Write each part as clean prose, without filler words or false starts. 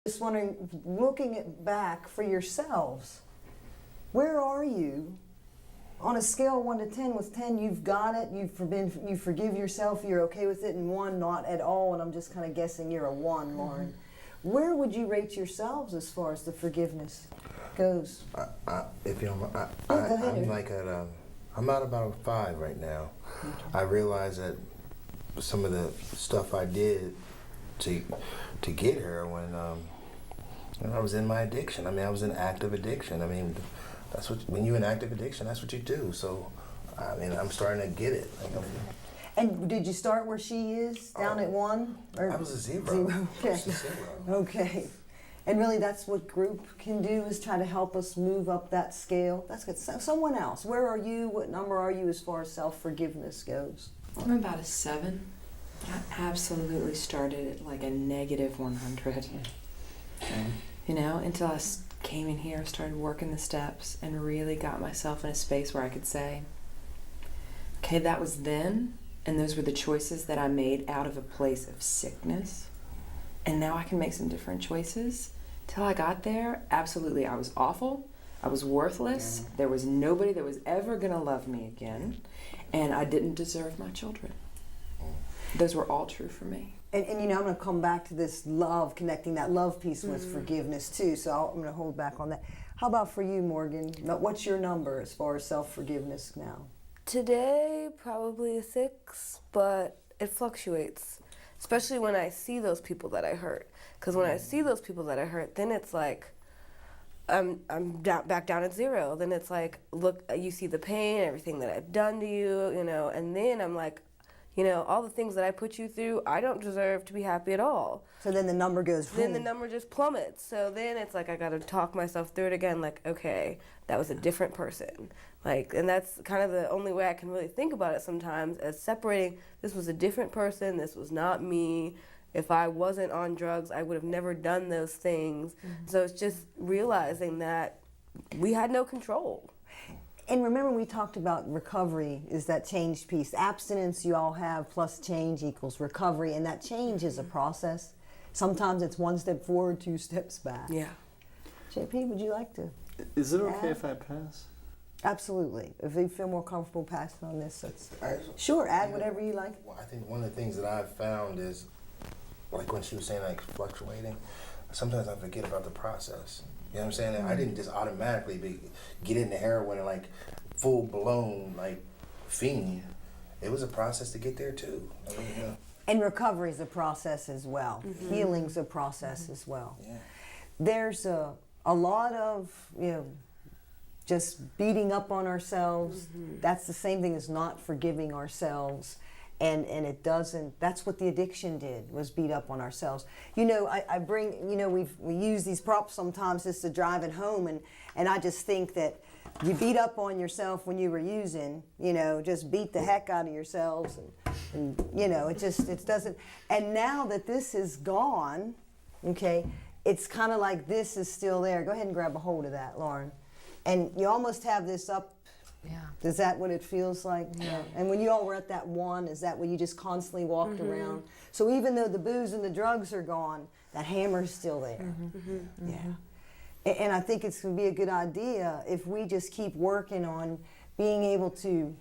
Just wondering, looking it back for yourselves, where are you on a scale of 1 to 10? With 10, you've got it, you forgive yourself, you're okay with it, and 1, not at all, and I'm just kind of guessing you're a 1, Lauren. Where would you rate yourselves as far as the forgiveness goes? If you don't mind, Go ahead. I'm like at I'm at about a 5 right now. Okay. I realize that some of the stuff I did to get her when I was in my addiction. I mean, I was in active addiction. I mean, that's what, when you're in active addiction, that's what you do. So, I mean, I'm starting to get it. Like, And did you start where she is, down at 1? Or I was a 0. Okay. I was a 0. Okay. And really that's what group can do, is try to help us move up that scale. That's good. So, someone else, where are you? What number are you as far as self-forgiveness goes? I'm about a 7. I absolutely started at like a -100. You know, until I came in here, started working the steps, and really got myself in a space where I could say, okay, that was then, and those were the choices that I made out of a place of sickness, and now I can make some different choices. Till I got there, absolutely, I was awful, I was worthless, there was nobody that was ever gonna love me again, and I didn't deserve my children. Those were all true for me. And you know, I'm going to come back to this love, connecting that love piece with forgiveness too, so I'm going to hold back on that. How about for you, Morgan? What's your number as far as self-forgiveness now? Today, probably a 6, but it fluctuates, especially when I see those people that I hurt. Because when I see those people that I hurt, then it's like, I'm back down at 0. Then it's like, look, you see the pain, everything that I've done to you, you know, and then I'm like, you know, all the things that I put you through, I don't deserve to be happy at all. So then the number goes, Then the number just plummets. So then it's like I got to talk myself through it again, like, okay, that was a different person. Like, and that's kind of the only way I can really think about it sometimes, as separating, this was a different person, this was not me. If I wasn't on drugs, I would have never done those things. So it's just realizing that we had no control. And remember, we talked about recovery is that change piece. Abstinence you all have plus change equals recovery, and that change is a process. Sometimes it's 1 step forward, 2 steps back. Yeah. JP, would you like to? Is it okay Yeah. if I pass? Absolutely. If you feel more comfortable passing on this, that's I- sure. Add whatever you like. Well, I think one of the things that I've found is, like when she was saying like fluctuating, sometimes I forget about the process. You know what I'm saying? I didn't just automatically get into heroin and like full blown like fiend. It was a process to get there too. I mean, you know, And recovery is a process as well. Healing's a process as well. yeah. There's a lot of, you know, just beating up on ourselves. That's the same thing as not forgiving ourselves. And it doesn't, that's what the addiction did, was beat up on ourselves. You know, I bring, you know, we use these props sometimes just to drive it home, and I just think that you beat up on yourself when you were using, you know, just beat the heck out of yourselves, and you know, it doesn't, and now that this is gone, okay, it's kind of like this is still there. Go ahead and grab a hold of that, Lauren. And you almost have this up. Yeah. Is that what it feels like? Yeah. And when you all were at that 1, is that what you just constantly walked around? So even though the booze and the drugs are gone, that hammer's still there. Yeah. And I think it's going to be a good idea if we just keep working on being able to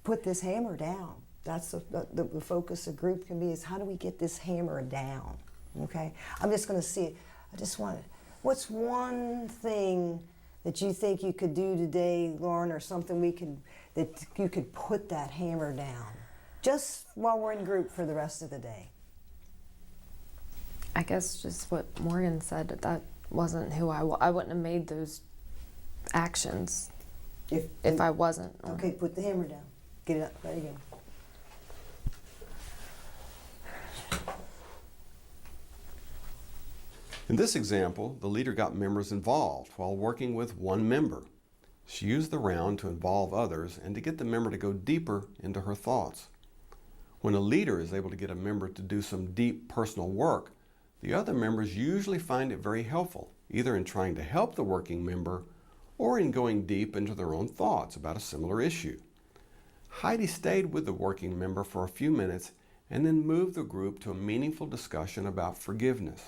put this hammer down. That's the focus of group can be, is how do we get this hammer down? Okay. I'm just going to see it. I just want to, what's one thing that you think you could do today, Lauren, or something that you could put that hammer down, just while we're in group for the rest of the day? I guess just what Morgan said, that wasn't who I wouldn't have made those actions if I wasn't. Okay, put the hammer down. Get it up. There you go. In this example, the leader got members involved while working with one member. She used the round to involve others and to get the member to go deeper into her thoughts. When a leader is able to get a member to do some deep personal work, the other members usually find it very helpful, either in trying to help the working member or in going deep into their own thoughts about a similar issue. Heidi stayed with the working member for a few minutes and then moved the group to a meaningful discussion about forgiveness.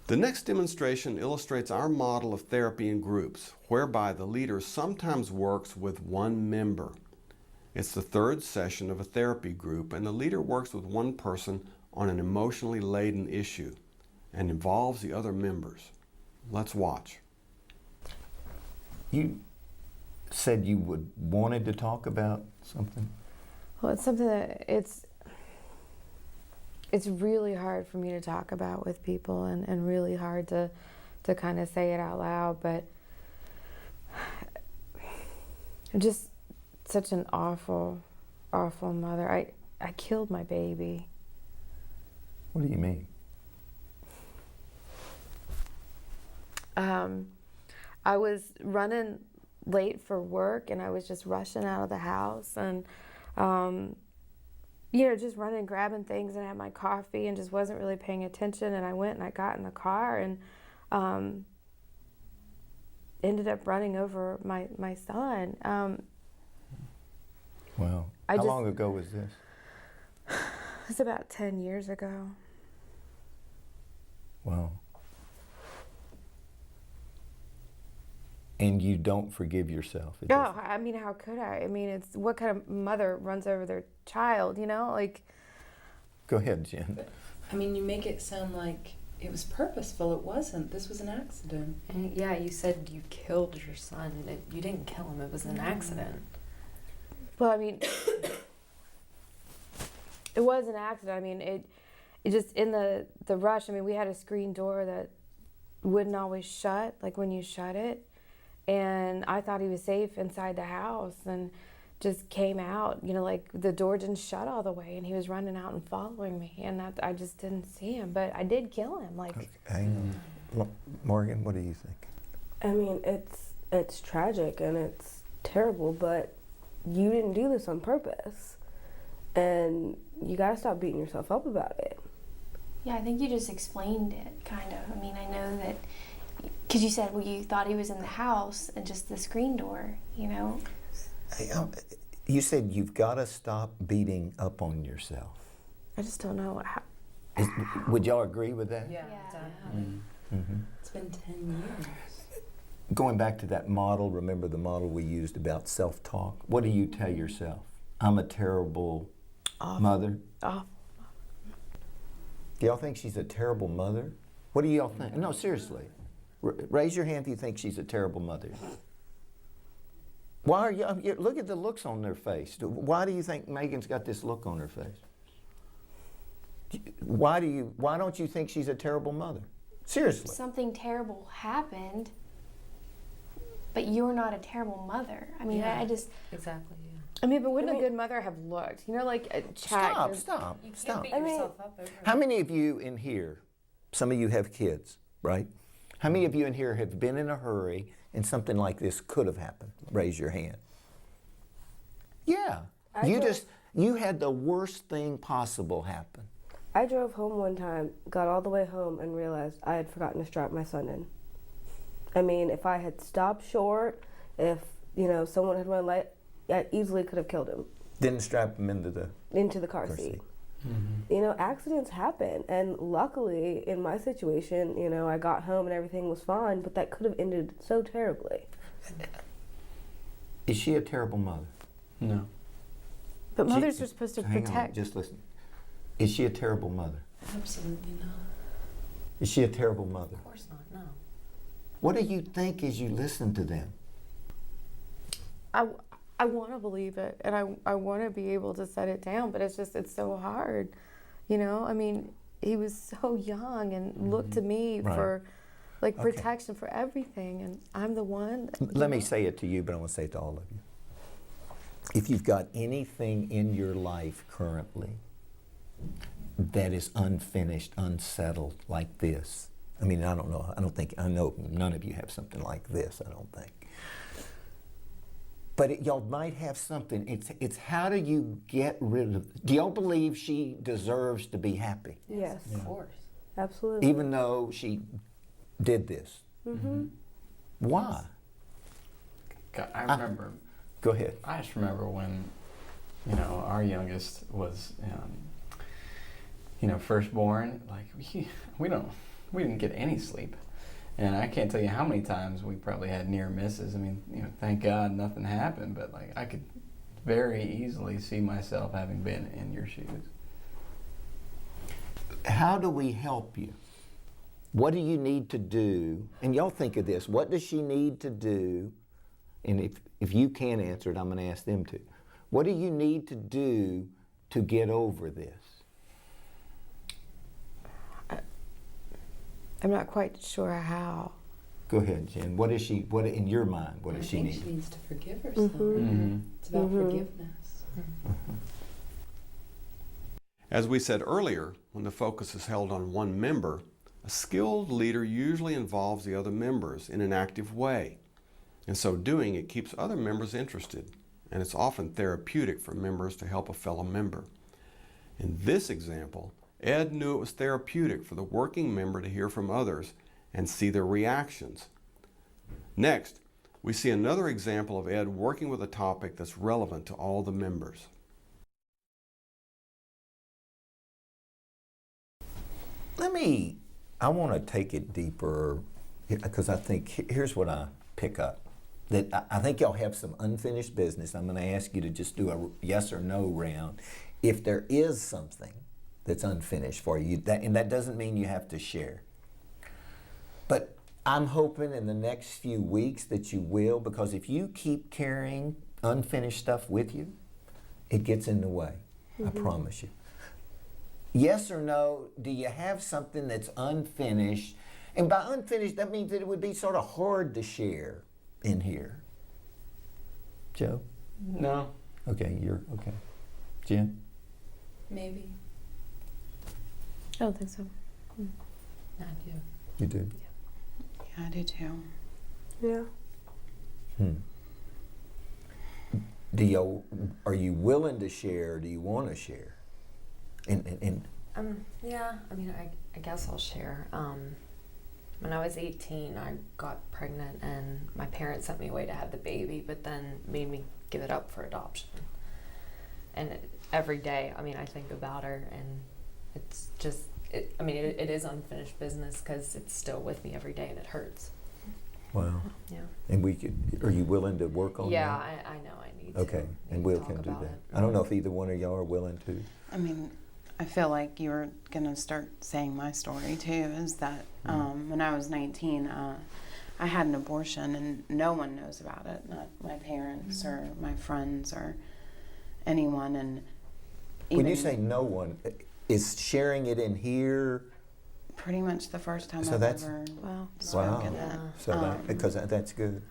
The next demonstration illustrates our model of therapy in groups, whereby the leader sometimes works with one member. It's the third session of a therapy group, and the leader works with one person on an emotionally laden issue and involves the other members. Let's watch. You said you wanted to talk about something? Well, it's something that it's really hard for me to talk about with people, and really hard to kind of say it out loud, but I'm just such an awful mother. I killed my baby. What do you mean? I was running late for work, and I was just rushing out of the house, and just running, grabbing things, and I had my coffee and just wasn't really paying attention, and I went and I got in the car and ended up running over my son. Wow. How long ago was this? It's about 10 years ago. Wow. And you don't forgive yourself? Oh, I mean, how could I? I mean, it's what kind of mother runs over their child, Like, Go ahead, Jen. I mean, you make it sound like it was purposeful. It wasn't. This was an accident. And yeah, you said you killed your son. You didn't kill him. It was an accident. well, I mean, it was an accident. I mean, it just in the rush. I mean, we had a screen door that wouldn't always shut, like when you shut it. And I thought he was safe inside the house, and just came out, like the door didn't shut all the way, and he was running out and following me, and I just didn't see him, but I did kill him. Like, Hang on. Morgan, what do you think? I mean, it's tragic and it's terrible, but you didn't do this on purpose, and you gotta stop beating yourself up about it. Yeah, I think you just explained it, kind of. I mean, I know that, because you said, well, you thought he was in the house and just the screen door, Hey, you said you've got to stop beating up on yourself. I just don't know how. Would y'all agree with that? Yeah, Yeah. definitely. Mm-hmm. It's been 10 years. Going back to that model, remember the model we used about self-talk? What do you tell yourself? I'm a terrible mother. Awful. Do y'all think she's a terrible mother? What do y'all think? No, seriously. Raise your hand if you think she's a terrible mother. Why are you, look at the looks on their face. Why do you think Megan's got this look on her face? Why don't you think she's a terrible mother? Seriously. Something terrible happened, but you're not a terrible mother. I mean, Yeah. I just, Exactly. Yeah. I mean, but wouldn't a good mother have looked? Like a check. Stop. You can't Stop. beat yourself up over How many of you in here, some of you have kids, right? How many of you in here have been in a hurry and something like this could have happened? Raise your hand. Yeah. You had the worst thing possible happen. I drove home one time, got all the way home, and realized I had forgotten to strap my son in. I mean, if I had stopped short, if someone had run late, I easily could have killed him. Didn't strap him into the car car seat. seat. Accidents happen, and luckily in my situation, I got home and everything was fine, but that could have ended so terribly. Is she a terrible mother? No. But mothers are supposed to Hang protect. on, just listen. Is she a terrible mother? Absolutely not. Is she a terrible mother? Of course not. No. What do you think as you listen to them? I want to believe it, and I want to be able to set it down, but it's so hard. I mean, he was so young and looked to me Right. for Okay. protection for everything, and I'm the one. Let me say it to you, but I want to say it to all of you. If you've got anything in your life currently that is unfinished, unsettled like this, I mean, I don't know. I know none of you have something like this, I don't think. But y'all might have something. It's how do you get rid of, do y'all believe she deserves to be happy? Yes, Of course. absolutely. Even though she did this? Mm-hmm. Why? God, I remember. Go ahead. I just remember when, our youngest was, first born. Like we we didn't get any sleep. And I can't tell you how many times we probably had near misses. I mean, thank God nothing happened, but like I could very easily see myself having been in your shoes. How do we help you? What do you need to do? And y'all think of this. What does she need to do? And if you can't answer it, I'm going to ask them to. What do you need to do to get over this? I'm not quite sure how. Go ahead, Jen. What in your mind, what does she I need? think she needs to forgive herself. Mm-hmm. It's about forgiveness. As we said earlier, when the focus is held on one member, a skilled leader usually involves the other members in an active way. In so doing, it keeps other members interested, and it's often therapeutic for members to help a fellow member. In this example, Ed knew it was therapeutic for the working member to hear from others and see their reactions. Next, we see another example of Ed working with a topic that's relevant to all the members. I want to take it deeper because I think here's what I pick up. That I think y'all have some unfinished business. I'm going to ask you to just do a yes or no round. If there is something that's unfinished for you, and that doesn't mean you have to share. But I'm hoping in the next few weeks that you will, because if you keep carrying unfinished stuff with you, it gets in the way. I promise you. Yes or no, do you have something that's unfinished? And by unfinished, that means that it would be sort of hard to share in here. Joe? No. Okay, you're okay. Jen? Maybe. I don't think so. I do. You do? Yeah, I do too. Yeah. Are you willing to share, or do you want to share? Yeah, I mean, I guess I'll share. When I was 18, I got pregnant, and my parents sent me away to have the baby, but then made me give it up for adoption. And every day, I mean, I think about her, and it's just, it is unfinished business because it's still with me every day, and it hurts. Wow. Yeah. And are you willing to work on Yeah, that? I know I need to. Okay, and Will can do that. I don't know if either one of y'all are willing to. I mean, I feel like you were going to start saying my story too, is that when I was 19, I had an abortion and no one knows about it, not my parents or my friends or anyone. And When you say no one, is sharing it in here? Pretty much the first time So I've that's- ever Wow. spoken Wow. it. So because that's good.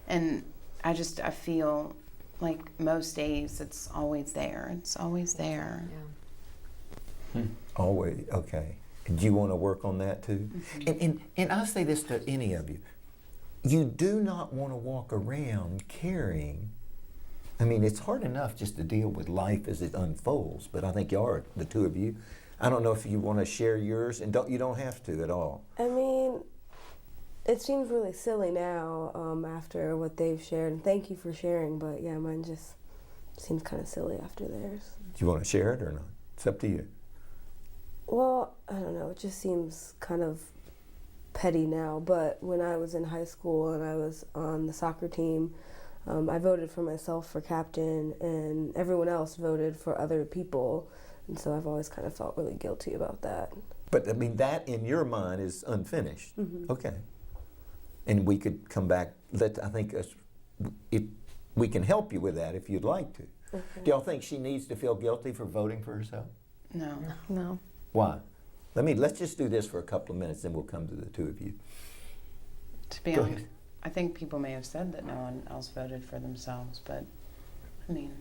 And I feel like most days it's always there. It's always there. Yeah. Always, okay. Do you want to work on that too? And I'll say this to any of you. You do not want to walk around carrying. I mean, it's hard enough just to deal with life as it unfolds, but I think y'all are, the two of you. I don't know if you want to share yours, and you don't have to at all. I mean, it seems really silly now after what they've shared. And thank you for sharing, but yeah, mine just seems kind of silly after theirs. Do you want to share it or not? It's up to you. Well, I don't know. It just seems kind of petty now. But when I was in high school and I was on the soccer team, I voted for myself for captain, and everyone else voted for other people. And so I've always kind of felt really guilty about that. But I mean, that in your mind is unfinished. Mm-hmm. Okay. And we could come back. I think we can help you with that if you'd like to. Okay. Do y'all think she needs to feel guilty for voting for herself? No. No. Why? Let's just do this for a couple of minutes, then we'll come to the two of you. To be Go honest, ahead. I think people may have said that no one else voted for themselves, but I mean,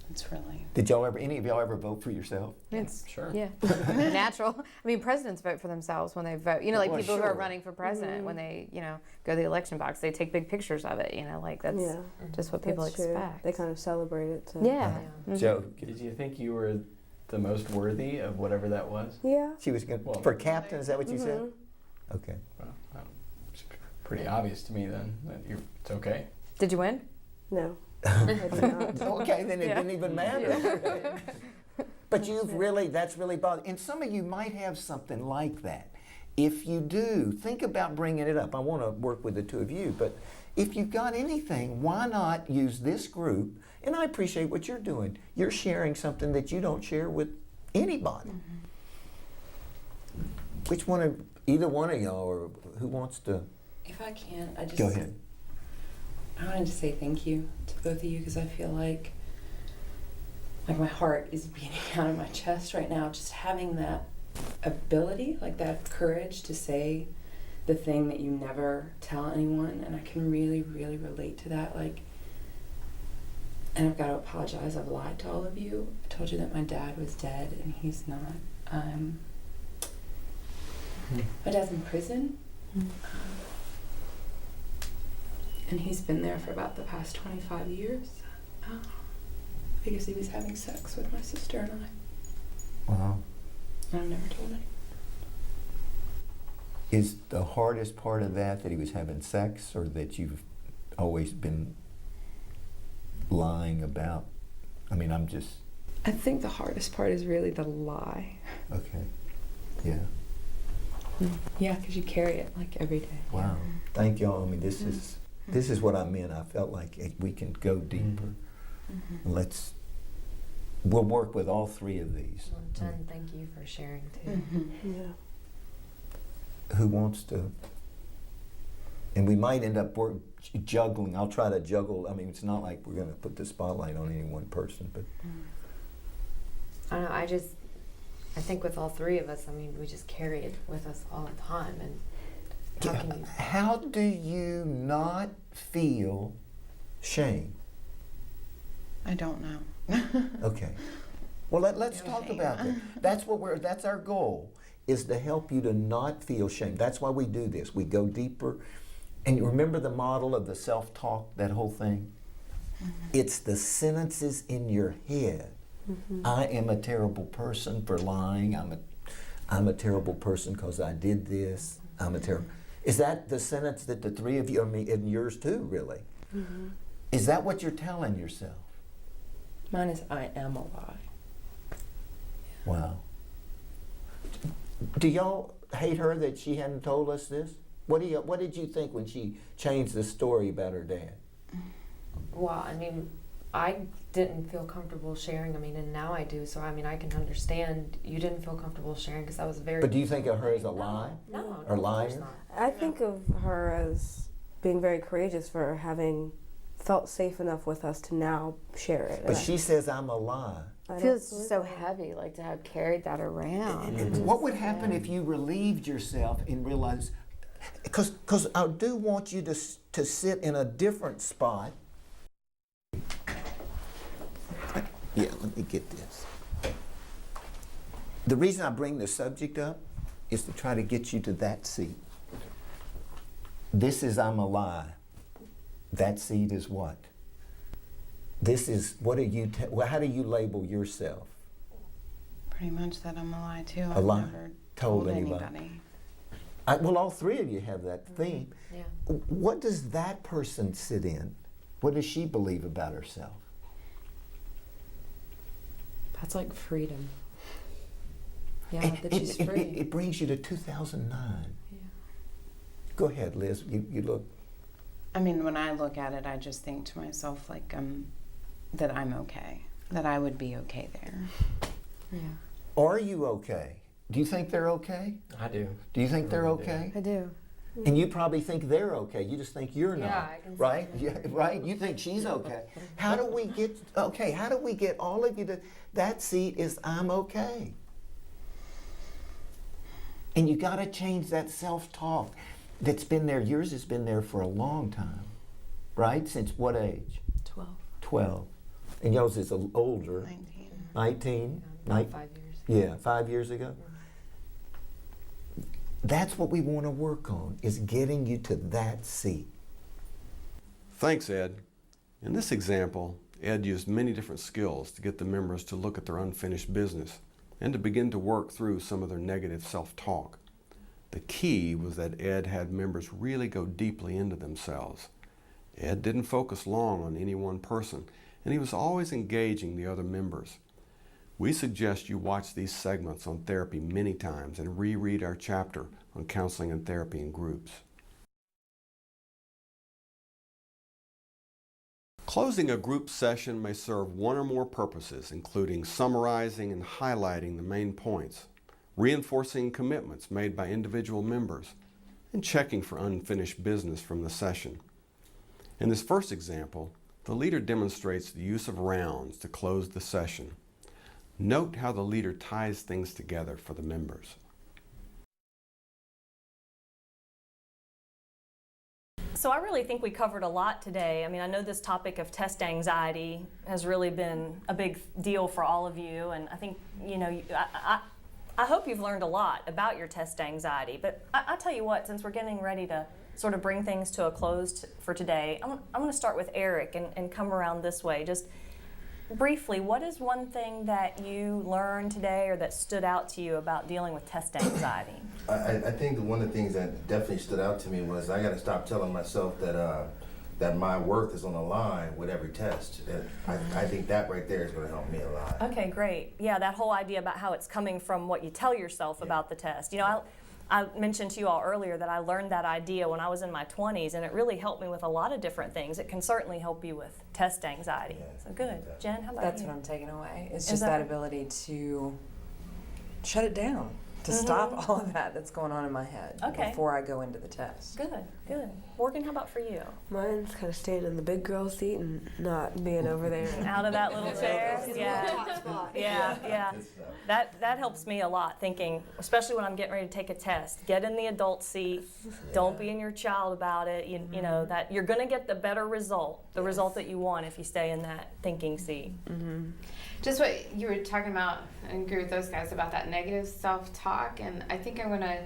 it's really. Did any of y'all ever vote for yourself? It's Sure. yeah, natural. I mean, presidents vote for themselves when they vote. You know, like Well, people who are sure. running for president when they, go to the election box, they take big pictures of it. Like that's Yeah, just what people that's true. expect. They kind of celebrate it. So. Yeah. Mhm. Joe, Did you think you were the most worthy of whatever that was? Yeah. she was going Well- for captain. Is that what you said? Mhm. Okay. Well, it's pretty obvious to me then that it's okay. Did you win? No. I did not. Okay, then it didn't even matter. But that's really bothered. And some of you might have something like that. if you do, think about bringing it up. I want to work with the two of you, but if you've got anything, why not use this group? And I appreciate what you're doing. You're sharing something that you don't share with anybody. Which one of, either one of y'all, or who wants to? If I can, I just Go ahead. I wanted to say thank you to both of you because I feel like my heart is beating out of my chest right now. Just having that ability, like that courage to say the thing that you never tell anyone, and I can really, really relate to that. Like, and I've got to apologize. I've lied to all of you. I told you that my dad was dead, and he's not. My dad's in prison. And he's been there for about the past 25 years because he was having sex with my sister and I. Wow. And I've never told anyone. Is the hardest part of that he was having sex, or that you've always been lying about? I mean, I'm just... I think the hardest part is really the lie. Okay. Yeah. Yeah, because you carry it like every day. Wow. Thank y'all. I mean, this is what I meant. I felt like we can go deeper. And we'll work with all three of these. Well, Jen, thank you for sharing too. Who wants to? And we might end up juggling. I'll try to juggle. I mean, it's not like we're going to put the spotlight on any one person, but I don't know, I think with all three of us, I mean, we just carry it with us all the time. And how do you not feel shame? I don't know. Okay. Well, let's talk about that. That's our goal, is to help you to not feel shame. That's why we do this. We go deeper. And you remember the model of the self-talk, that whole thing? It's the sentences in your head. I am a terrible person for lying. I'm a terrible person because I did this. I'm a terrible... Is that the sentence that the three of you, I mean, and yours too, really? Is that what you're telling yourself? Mine is I am a lie. Wow. Do y'all hate her that she hadn't told us this? What did you think when she changed the story about her dad? well, I mean, I didn't feel comfortable sharing. I mean, and now I do. So I mean, I can understand you didn't feel comfortable sharing because that was very. But do you think of her as a lie? No, or of liar? course not. I think of her as being very courageous for having felt safe enough with us to now share it. But she says I'm a lie. It feels so heavy, like to have carried that around. And what would happen if you relieved yourself and realized, because I do want you to sit in a different spot. Yeah, let me get this. The reason I bring the subject up is to try to get you to that seat. This is I'm a lie. That seat is what? This is, what are you, how do you label yourself? Pretty much that I'm a lie too. A I've lie? never Told told anybody. anybody. Well, all three of you have that theme. Yeah. What does that person sit in? What does she believe about herself? That's like freedom. Yeah, And that she's free. it brings you to 2009. Yeah. Go ahead, Liz. You look. I mean, when I look at it, I just think to myself, like, that I'm okay. That I would be okay there. Yeah. Are you okay? Do you think they're okay? I do. Do you think they're really do. okay? I do. And you probably think they're okay. You just think you're Yeah, not. I can see Right? that. Yeah, right? You think she's okay. How do we get okay? How do we get all of you to that seat is I'm okay? And you got to change that self-talk that's been there. Yours has been there for a long time, right? Since what age? 12. 12. And yours is older. 19. 19? About 5 years. Yeah, 5 years ago. That's what we want to work on, is getting you to that seat. Thanks, Ed. In this example, Ed used many different skills to get the members to look at their unfinished business and to begin to work through some of their negative self-talk. The key was that Ed had members really go deeply into themselves. Ed didn't focus long on any one person, and he was always engaging the other members. We suggest you watch these segments on therapy many times and reread our chapter on counseling and therapy in groups. Closing a group session may serve one or more purposes, including summarizing and highlighting the main points, reinforcing commitments made by individual members, and checking for unfinished business from the session. In this first example, the leader demonstrates the use of rounds to close the session. Note how the leader ties things together for the members. So I really think we covered a lot today. I mean, I know this topic of test anxiety has really been a big deal for all of you, and I think, you know, I hope you've learned a lot about your test anxiety. But I tell you what, since we're getting ready to sort of bring things to a close for today, I'm going to start with Eric and come around this way. Just briefly, what is one thing that you learned today or that stood out to you about dealing with test anxiety? I think one of the things that definitely stood out to me was I got to stop telling myself that my worth is on the line with every test. I think that right there is going to help me a lot. Okay, great. Yeah, that whole idea about how it's coming from what you tell yourself about the test. You know, I mentioned to you all earlier that I learned that idea when I was in my 20s, and it really helped me with a lot of different things. It can certainly help you with test anxiety. So good. Jen, how about That's you? what I'm taking away. It's just that ability to shut it down, to stop all of that that's going on in my head before I go into the test. Good, good. Morgan, how about for you? Mine's kind of staying in the big girl seat and not being over there. Out of that little chair? Yeah. That helps me a lot, thinking, especially when I'm getting ready to take a test, get in the adult seat, don't be in your child about it. You know, that you're going to get the better result, the result that you want if you stay in that thinking seat. Just what you were talking about, and agree with those guys about that negative self-talk, and I think I'm gonna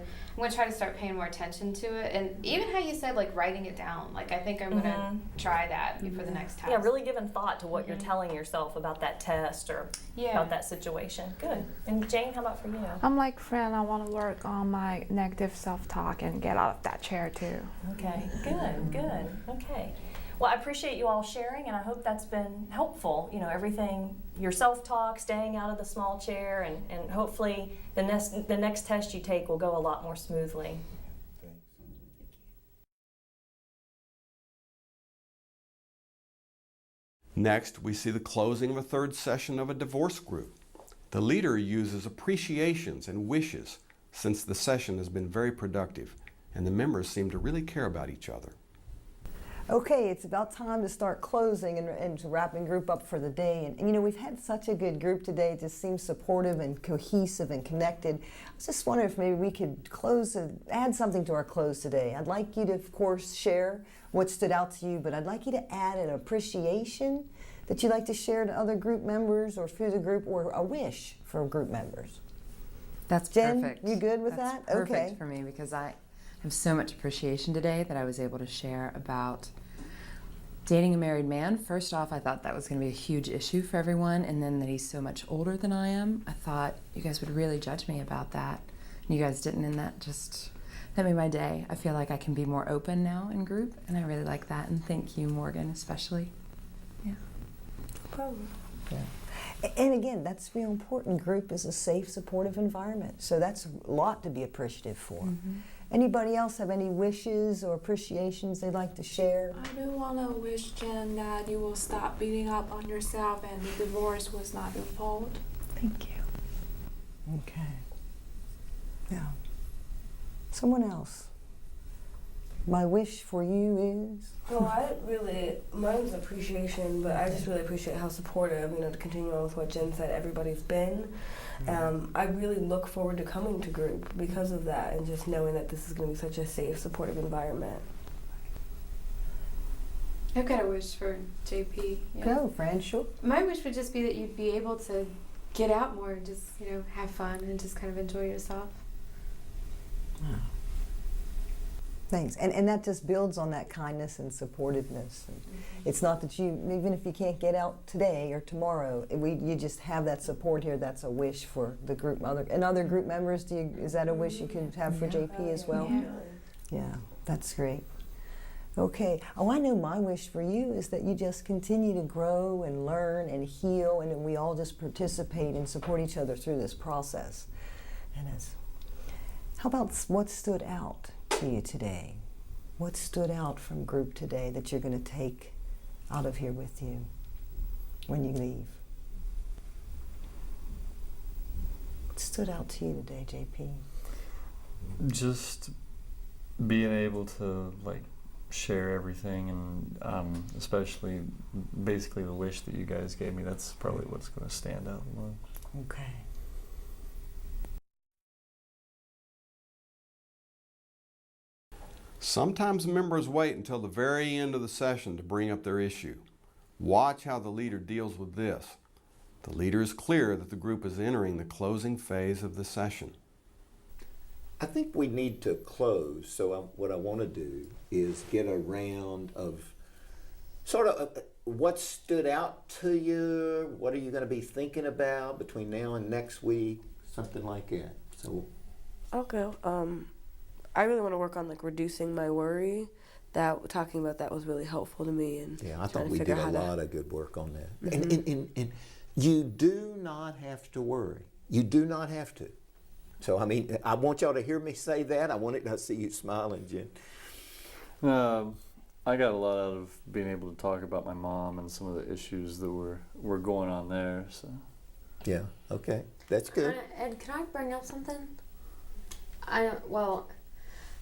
try to start paying more attention to it, and even how you said like writing it down. Like I think I'm gonna try that before the next test. Yeah, really giving thought to what you're telling yourself about that test or about that situation. Good. And Jane, how about for you? I'm like Fran, I want to work on my negative self-talk and get out of that chair too. Okay, good. Okay. Well, I appreciate you all sharing, and I hope that's been helpful. You know, everything, your self-talk, staying out of the small chair, and hopefully the next test you take will go a lot more smoothly. Next, we see the closing of a third session of a divorce group. The leader uses appreciations and wishes since the session has been very productive, and the members seem to really care about each other. Okay, it's about time to start closing and wrapping group up for the day. And you know, we've had such a good group today. It just seems supportive and cohesive and connected. I was just wondering if maybe we could add something to our close today. I'd like you to, of course, share what stood out to you, but I'd like you to add an appreciation that you'd like to share to other group members or through the group, or a wish for group members. That's Jen, perfect. you good with That's that? Perfect Okay. for me, because I have so much appreciation today that I was able to share about dating a married man. First off, I thought that was going to be a huge issue for everyone, and then that he's so much older than I am. I thought you guys would really judge me about that, and you guys didn't, and that made my day. I feel like I can be more open now in group, and I really like that, and thank you, Morgan, especially. Yeah. No problem. Yeah. And again, that's real important. Group is a safe, supportive environment, so that's a lot to be appreciative for. Anybody else have any wishes or appreciations they'd like to share? I do want to wish Jen that you will stop beating up on yourself and the divorce was not your fault. Thank you. Okay. Yeah. Someone else. My wish for you is? Mine's appreciation, but I just really appreciate how supportive, to continue on with what Jen said, everybody's been. I really look forward to coming to group because of that, and just knowing that this is going to be such a safe, supportive environment. I've got a wish for JP. Go, Fran, sure. My wish would just be that you'd be able to get out more and just, have fun and just kind of enjoy yourself. Thanks. And that just builds on that kindness and supportiveness. And it's not that you, even if you can't get out today or tomorrow, you just have that support here. That's a wish for the group. Other group members, is that a wish you could have for JP as well? Yeah, that's great. Okay. Oh, I know my wish for you is that you just continue to grow and learn and heal, and then we all just participate and support each other through this process. And how about what stood out to you today? What stood out from group today that you're going to take out of here with you when you leave? What stood out to you today, JP? Just being able to share everything, and especially basically the wish that you guys gave me. That's probably what's going to stand out the most. Okay. Sometimes members wait until the very end of the session to bring up their issue. Watch how the leader deals with this. The leader is clear that the group is entering the closing phase of the session. I think we need to close, so what I want to do is get a round of sort of what stood out to you, what are you going to be thinking about between now and next week, something like that. So, Okay. I really want to work on reducing my worry. Talking about that was really helpful to me, and yeah, I thought we did a lot of good work on that. Mm-hmm. And you do not have to worry. You do not have to. So, I mean, I want y'all to hear me say that. I wanted to see you smiling, Jen. I got a lot out of being able to talk about my mom and some of the issues that were going on there. So. Yeah, okay. That's good. Ed, can I bring up something?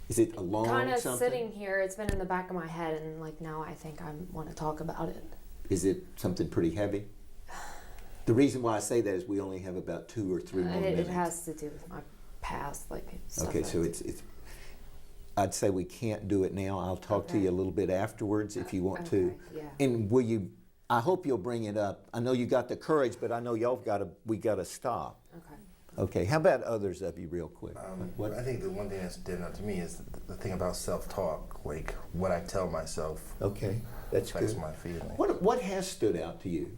Is it a long kind of something? sitting here, it's been in the back of my head, and now I think I want to talk about it. Is it something pretty heavy? The reason why I say that is we only have about 2 or 3 more minutes. It has to do with my past, stuff. Okay, so it's. I'd say we can't do it now. I'll talk to you a little bit afterwards if you want to. Yeah. And will you? I hope you'll bring it up. I know you got the courage, but I know we got to stop. Okay. Okay. How about others of you, real quick? I think the one thing that's stood out to me is the thing about self-talk, what I tell myself. Okay, that's affects good. my feelings. What has stood out to you,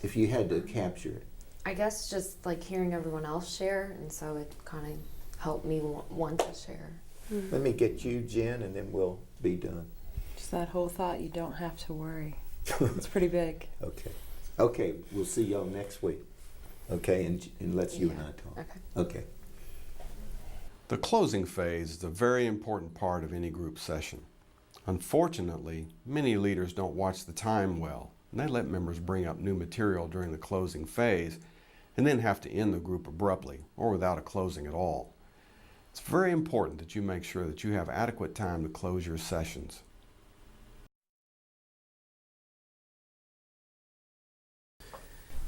if you had to capture it? I guess just hearing everyone else share, and so it kind of helped me want to share. Mm-hmm. Let me get you, Jen, and then we'll be done. Just that whole thought, you don't have to worry. It's pretty big. Okay. Okay, we'll see y'all next week. Okay, and let's you and I talk. Okay. The closing phase is a very important part of any group session. Unfortunately, many leaders don't watch the time well, and they let members bring up new material during the closing phase and then have to end the group abruptly or without a closing at all. It's very important that you make sure that you have adequate time to close your sessions.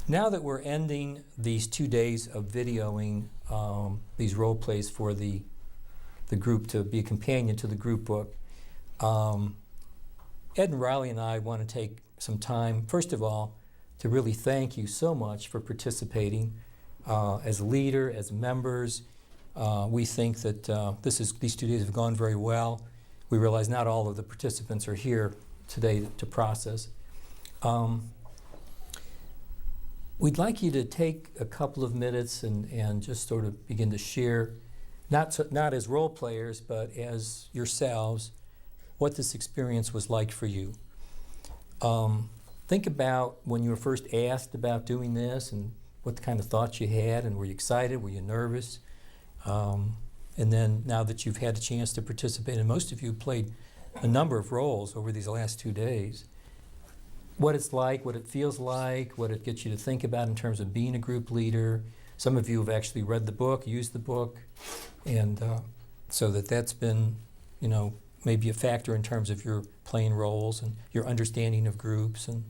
Now that we're ending these 2 days of videoing these role plays for the group to be a companion to the group book, Ed and Riley and I want to take some time, first of all, to really thank you so much for participating as a leader, as members. We think that these 2 days have gone very well. We realize not all of the participants are here today to process. We'd like you to take a couple of minutes and just sort of begin to share, not as role players, but as yourselves, what this experience was like for you. Think about when you were first asked about doing this and what kind of thoughts you had, and were you excited, were you nervous? And then now that you've had a chance to participate, and most of you played a number of roles over these last 2 days, what it's like, what it feels like, what it gets you to think about in terms of being a group leader. Some of you have actually read the book, used the book, and so that's been, maybe a factor in terms of your playing roles and your understanding of groups. And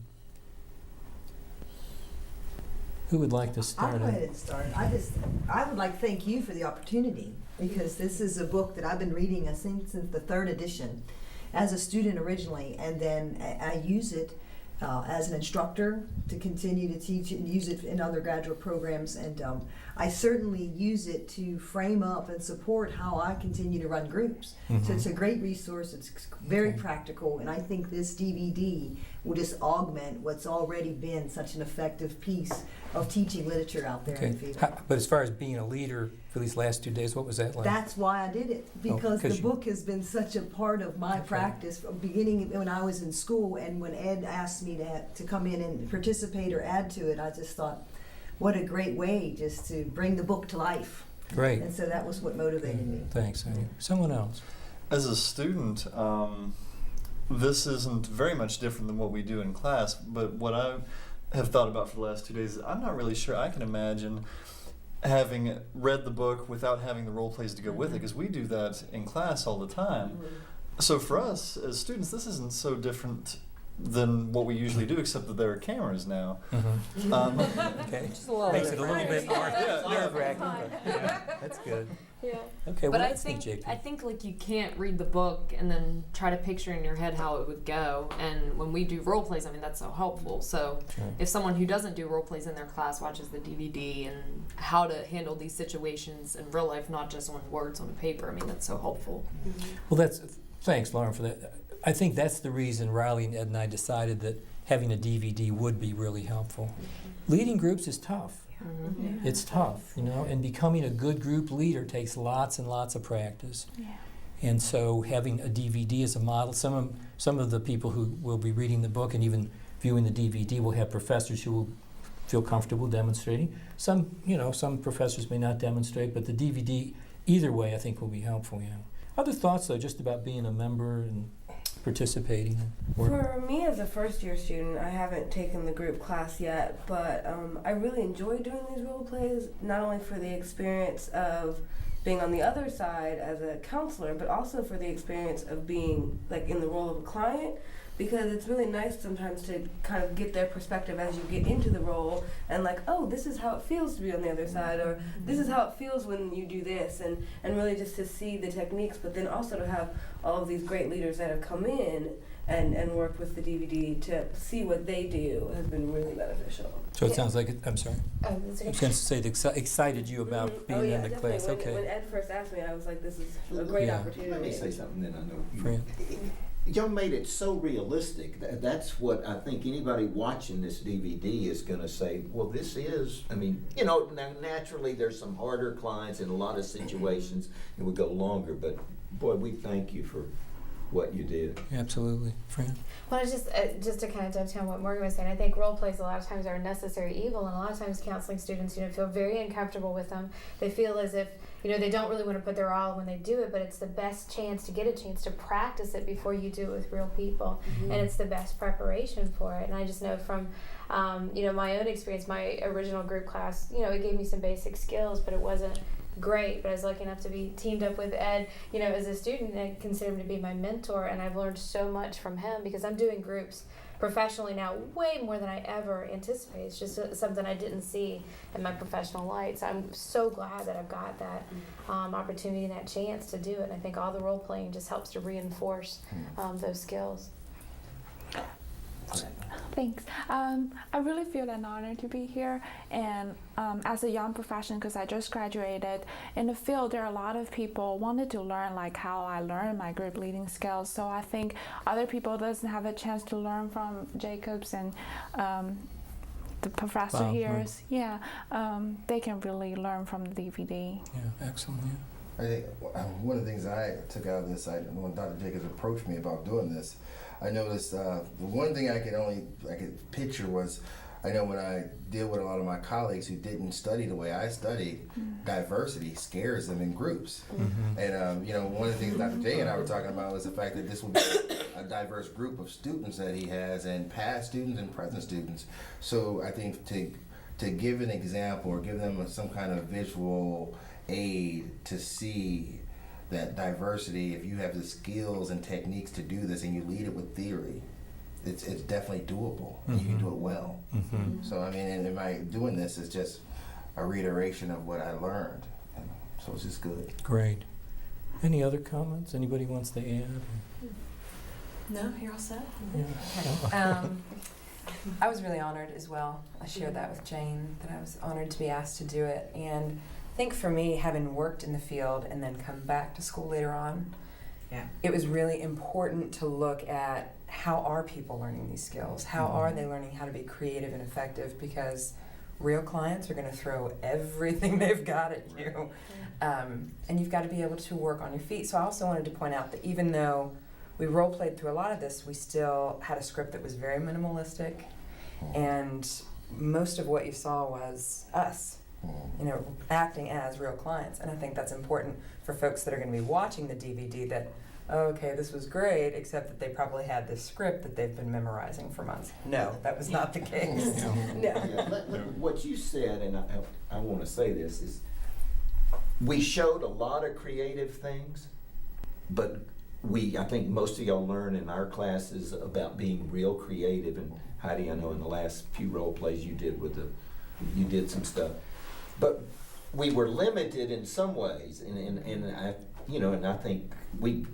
who would like to start? I'll go ahead and start. I would like to thank you for the opportunity, because this is a book that I've been reading, I think, since the 3rd edition as a student originally, and then I use it as an instructor to continue to teach and use it in other graduate programs. And I certainly use it to frame up and support how I continue to run groups. So it's a great resource. It's very practical, and I think this DVD will just augment what's already been such an effective piece of teaching literature out there in the field. But as far as being a leader for these last 2 days, what was that like? That's why I did it, because 'cause the you- book has been such a part of my practice from beginning when I was in school, and when Ed asked me to come in and participate or add to it, I just thought, what a great way just to bring the book to life. Great. And so that was what motivated me. Thanks, Amy. Someone else? As a student, this isn't very much different than what we do in class, but what I have thought about for the last 2 days is I'm not really sure I can imagine having read the book without having the role plays to go with it, because we do that in class all the time. So for us as students, this isn't so different than what we usually do, except that there are cameras now. Okay. Makes it a little bit more nerve-wracking, but yeah, that's good. Yeah. Okay, But well, I think like you can't read the book and then try to picture in your head how it would go. And when we do role plays, I mean that's so helpful. So if someone who doesn't do role plays in their class watches the DVD and how to handle these situations in real life, not just on words on a paper, I mean that's so helpful. Well, thanks, Lauren, for that. I think that's the reason Riley and Ed and I decided that having a DVD would be really helpful. Leading groups is tough. It's tough, and becoming a good group leader takes lots and lots of practice. And so having a DVD as a model, some of the people who will be reading the book and even viewing the DVD will have professors who will feel comfortable demonstrating. Some professors may not demonstrate, but the DVD, either way, I think will be helpful. Other thoughts, though, just about being a member and participating in work? For me as a first-year student, I haven't taken the group class yet, but I really enjoy doing these role plays, not only for the experience of being on the other side as a counselor, but also for the experience of being like in the role of a client, because it's really nice sometimes to kind of get their perspective as you get into the role and like, oh, this is how it feels to be on the other side, or this is how it feels when you do this, and really just to see the techniques, but then also to have all of these great leaders that have come in and worked with the DVD to see what they do has been really beneficial. So it sounds like I'm sorry. Oh, I was going to say it excited you about being in the class. When, when Ed first asked me, I was like, this is a great opportunity. Let me say something, then I know. Fran. Y'all made it so realistic. That's what I think anybody watching this DVD is going to say, well, this is, now naturally there's some harder clients in a lot of situations and we go longer, but boy, we thank you for what you did. Absolutely. Fran? Well, it's just to kind of dovetail on what Morgan was saying, I think role plays a lot of times are a necessary evil, and a lot of times counseling students, feel very uncomfortable with them. They feel as if, they don't really want to put their all when they do it, but it's the best chance to get a chance to practice it before you do it with real people, and it's the best preparation for it. And I just know from, my own experience, my original group class, it gave me some basic skills, but it wasn't great. But I was lucky enough to be teamed up with Ed, as a student, and I consider him to be my mentor, and I've learned so much from him because I'm doing groups professionally now way more than I ever anticipated. It's just something I didn't see in my professional life. So I'm so glad that I've got that opportunity and that chance to do it. And I think all the role playing just helps to reinforce those skills. Thanks. I really feel an honor to be here, and as a young professional, because I just graduated in the field, there are a lot of people wanted to learn like how I learned my group leading skills. So I think other people doesn't have a chance to learn from Jacobs and the professor here. Right. They can really learn from the DVD. Yeah, excellent. Yeah. I think one of the things I took out of this, when Dr. Jacobs approached me about doing this, I noticed the one thing I could picture was, I know when I deal with a lot of my colleagues who didn't study the way I studied, diversity scares them in groups. And one of the things Dr. J and I were talking about was the fact that this would be a diverse group of students that he has, and past students and present students. So I think to give an example or give them some kind of visual aid to see that diversity, if you have the skills and techniques to do this and you lead it with theory, it's definitely doable. And you can do it well. So and my doing this is just a reiteration of what I learned, and so it's just good. Great. Any other comments? Anybody wants to add? No, you're all set. Yeah. I was really honored as well. I shared that with Jane, that I was honored to be asked to do it. And I think for me, having worked in the field and then come back to school later on, it was really important to look at how are people learning these skills? How are they learning how to be creative and effective? Because real clients are going to throw everything they've got at you. And you've got to be able to work on your feet. So I also wanted to point out that even though we role played through a lot of this, we still had a script that was very minimalistic. And most of what you saw was us, acting as real clients. And I think that's important for folks that are going to be watching the DVD that, okay, this was great, except that they probably had this script that they've been memorizing for months. No, that was not the case. No. What you said, and I want to say this, is we showed a lot of creative things, but I think most of y'all learn in our classes about being real creative. And Heidi, I know in the last few role plays you did some stuff, but we were limited in some ways, and I think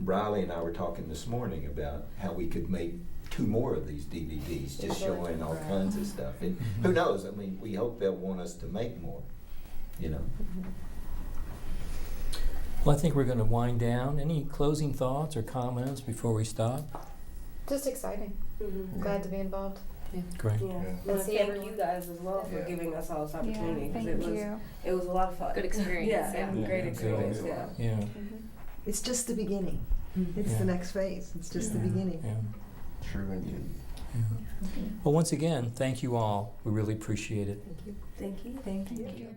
Riley and I were talking this morning about how we could make 2 more of these DVDs, just showing all kinds of stuff. And who knows? I mean, we hope they'll want us to make more. Well, I think we're going to wind down. Any closing thoughts or comments before we stop? Just exciting. Glad to be involved. Great. And thank you guys as well for giving us all this opportunity. 'Cause it was a lot of fun. Good experience. Great experience. Yeah. It's just the beginning. It's the next phase. It's just the beginning. Yeah. True indeed. Well, once again, thank you all. We really appreciate it. Thank you. Thank you.